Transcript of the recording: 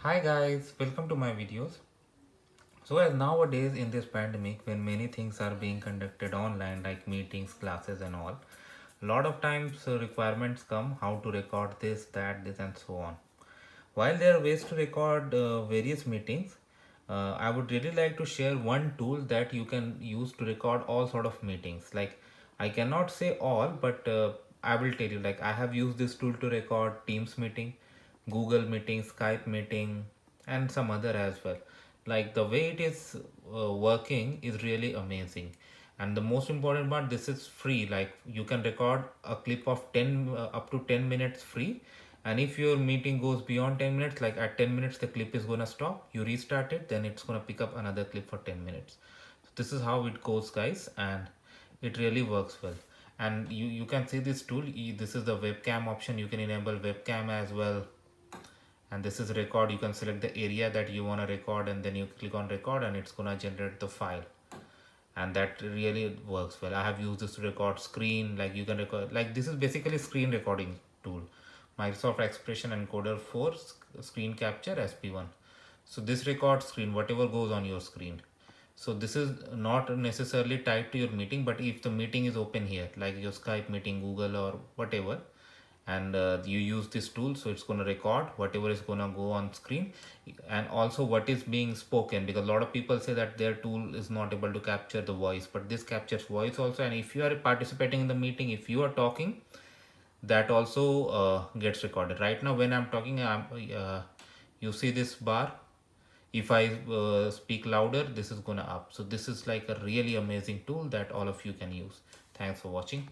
Hi guys, welcome to my videos. So as nowadays in this pandemic when many things are being conducted online like meetings, classes and all, a lot of times requirements come how to record this, that, this and so on. While there are ways to record various meetings, I would really like to share one tool that you can use to record all sort of meetings. Like I cannot say all, but I will tell you. Like I have used this tool to record Teams meeting, Google meeting, Skype meeting, and some other as well. Like the way it is working is really amazing. And the most important part, this is free. Like you can record a clip of 10 up to 10 minutes free, and if your meeting goes beyond 10 minutes, like at 10 minutes the clip is gonna stop, you restart it, then it's gonna pick up another clip for 10 minutes. So this is how it goes guys, and it really works well. And you can see this tool, this is the webcam option, you can enable webcam as well. And this is record, you can select the area that you want to record and then you click on record and it's gonna generate the file. And that really works well. I have used this to record screen, like you can record, like this is basically screen recording tool. Microsoft Expression Encoder 4 screen capture SP1. So this records screen, whatever goes on your screen. So this is not necessarily tied to your meeting, but if the meeting is open here, like your Skype meeting, Google or whatever, and you use this tool, so it's going to record whatever is going to go on screen and also what is being spoken, because a lot of people say that their tool is not able to capture the voice, but this captures voice also. And if you are participating in the meeting, if you are talking, that also gets recorded. Right now when I'm talking, you see this bar, if I speak louder, this is gonna up. So this is like a really amazing tool that all of you can use. Thanks for watching.